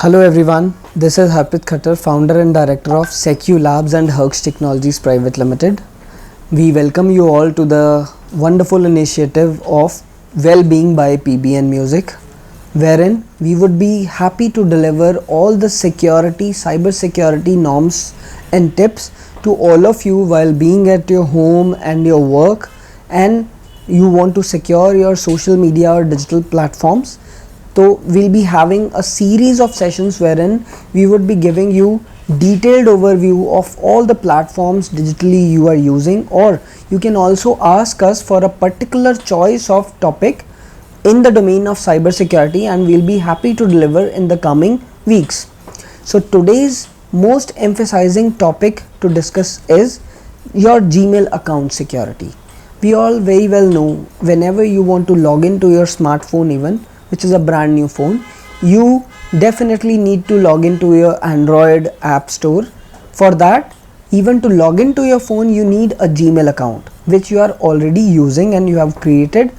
Hello everyone, this is Harpreet Khattar, founder and director of Secu Labs and Herx Technologies Private Limited. We welcome you all to the wonderful initiative of Well-being by PBN Music, wherein we would be happy to deliver all the cyber security norms and tips to all of you while being at your home and your work, and you want to secure your social media or digital platforms. So we'll be having a series of sessions wherein we would be giving you detailed overview of all the platforms digitally you are using, or you can also ask us for a particular choice of topic in the domain of cybersecurity, and we'll be happy to deliver in the coming weeks. So today's most emphasizing topic to discuss is your Gmail account security. We all very well know whenever you want to log into your smartphone, even which is a brand new phone, you definitely need to log into your Android app store. For that, even to log into your phone, you need a Gmail account which you are already using and you have created.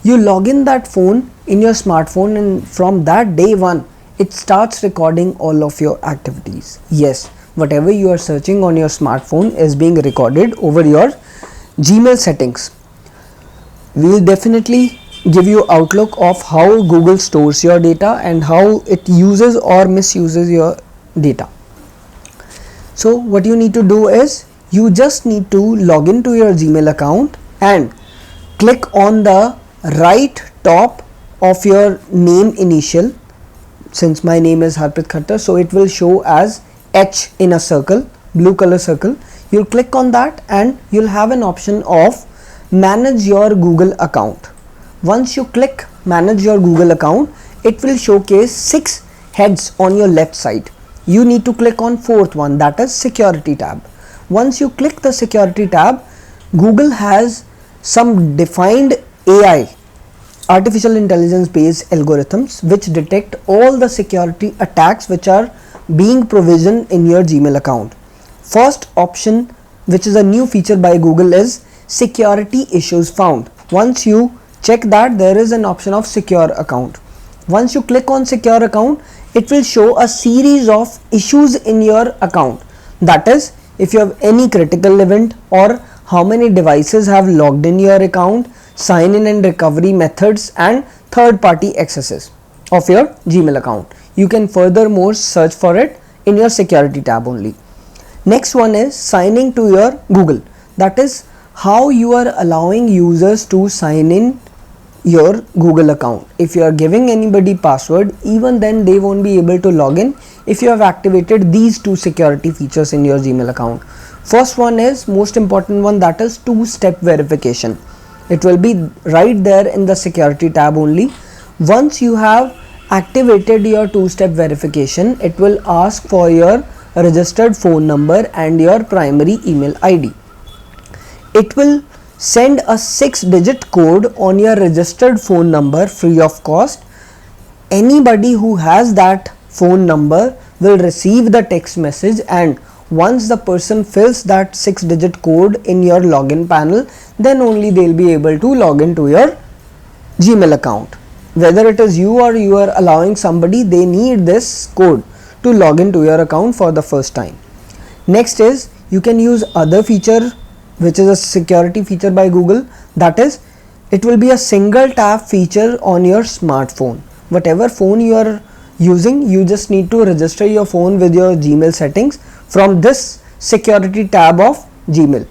You log in that phone in your smartphone, and from that day one it starts recording all of your activities. Yes, whatever you are searching on your smartphone is being recorded over your Gmail settings. We will definitely give you outlook of how Google stores your data and how it uses or misuses your data. So what you need to do is you just need to log into your Gmail account and click on the right top of your name initial. Since my name is Harpreet Khattar, so it will show as H in a circle, blue color circle. You'll click on that and you'll have an option of manage your Google account. Once you click manage your Google account, it will showcase 6 heads on your left side. You need to click on fourth one, that is security tab. Once you click the security tab, Google has some defined AI, artificial intelligence based algorithms, which detect all the security attacks which are being provisioned in your Gmail account. First option, which is a new feature by Google, is security issues found. Once you check that, there is an option of secure account. Once you click on secure account, it will show a series of issues in your account. That is, if you have any critical event or how many devices have logged in your account, sign in and recovery methods, and third party accesses of your Gmail account. You can furthermore search for it in your security tab only. Next one is signing to your Google. That is how you are allowing users to sign in your Google account. If you are giving anybody password, even then they won't be able to log in if you have activated these two security features in your Gmail account. First one is most important one, that is two-step verification. It will be right there in the security tab only. Once you have activated your two-step verification, it will ask for your registered phone number and your primary email ID. It will send a 6-digit code on your registered phone number free of cost. Anybody who has that phone number will receive the text message, and once the person fills that 6-digit code in your login panel, then only they'll be able to log into your Gmail account. Whether it is you or you are allowing somebody, they need this code to log into your account for the first time. Next is you can use other feature, which is a security feature by Google. That is, it will be a single tap feature on your smartphone. Whatever phone you are using, you just need to register your phone with your Gmail settings from this security tab of Gmail.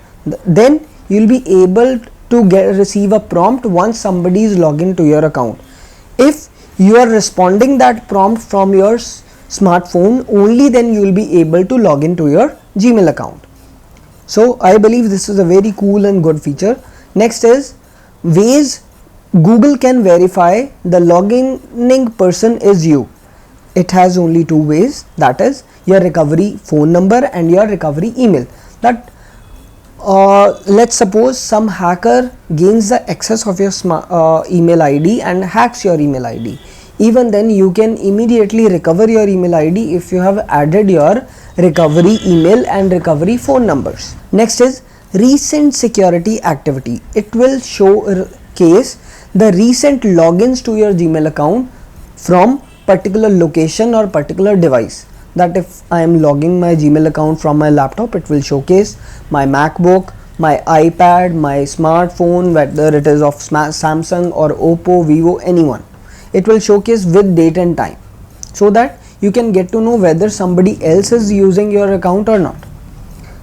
Then you will be able to receive a prompt once somebody is logged into your account. If you are responding that prompt from your smartphone, only then you will be able to log into your Gmail account. So I believe this is a very cool and good feature. Next is ways Google can verify the logging person is you. It has only 2 ways, that is your recovery phone number and your recovery email. That let's suppose some hacker gains the access of your email ID and hacks your email ID. Even then you can immediately recover your email ID if you have added your recovery email and recovery phone numbers. Next is recent security activity. It will showcase the recent logins to your Gmail account from particular location or particular device. That if I am logging my Gmail account from my laptop, it will showcase my MacBook, my iPad, my smartphone, whether it is of Samsung or Oppo, Vivo, anyone. It will showcase with date and time, so that you can get to know whether somebody else is using your account or not.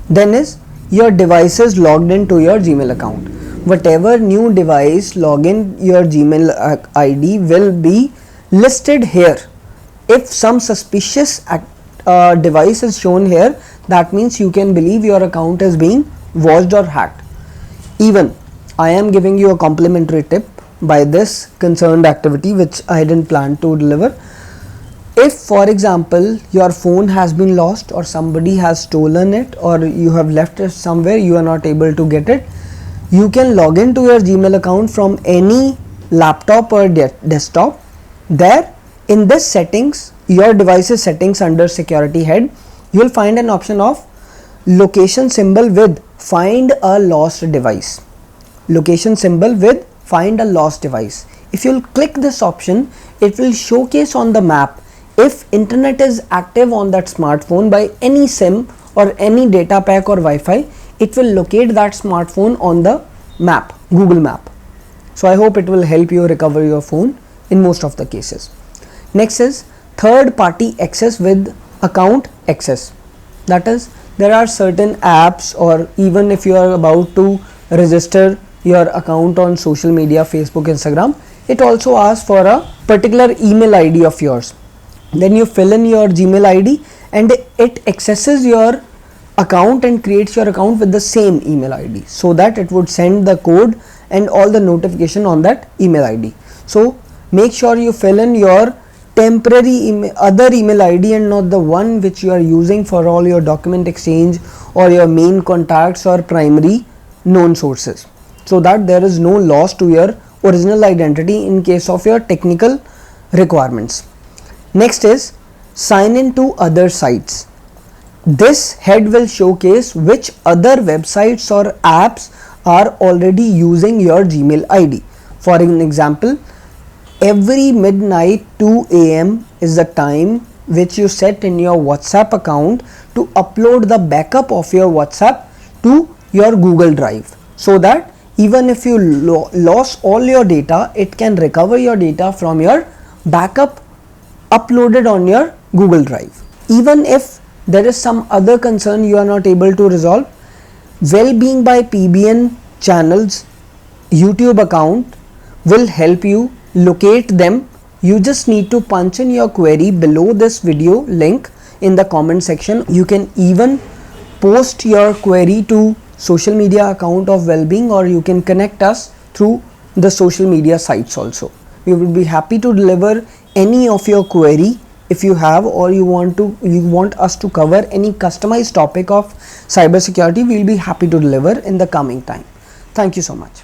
Then is your devices logged into your Gmail account. Whatever new device login your Gmail ID will be listed here. If some suspicious device is shown here, that means you can believe your account is being watched or hacked. Even I am giving you a complimentary tip by this concerned activity which I didn't plan to deliver. If for example your phone has been lost or somebody has stolen it or you have left it somewhere, you are not able to get it, you can log into your Gmail account from any laptop or desktop. There in this settings, your device's settings under security head, you will find an option of location symbol with find a lost device. Location symbol with find a lost device. If you will click this option, it will showcase on the map if internet is active on that smartphone by any SIM or any data pack or Wi-Fi. It will locate that smartphone on the map, Google Map. So I hope it will help you recover your phone in most of the cases. Next is third party access with account access. That is, there are certain apps, or even if you are about to register your account on social media, Facebook, Instagram, it also asks for a particular email ID of yours. Then you fill in your Gmail ID and it accesses your account and creates your account with the same email ID, so that it would send the code and all the notification on that email ID. So make sure you fill in your temporary other email ID and not the one which you are using for all your document exchange or your main contacts or primary known sources, so that there is no loss to your original identity in case of your technical requirements. Next is sign in to other sites. This head will showcase which other websites or apps are already using your Gmail ID. For an example, every midnight 2 AM is the time which you set in your WhatsApp account to upload the backup of your WhatsApp to your Google Drive, so that even if you lost all your data, it can recover your data from your backup uploaded on your Google Drive. Even if there is some other concern you are not able to resolve, Wellbeing by PBN channel's YouTube account will help you locate them. You just need to punch in your query below this video link in the comment section. You can even post your query to social media account of Wellbeing, or you can connect us through the social media sites also. We will be happy to deliver any of your query if you have, or you want us to cover any customized topic of cybersecurity. We will be happy to deliver in the coming time. Thank you so much.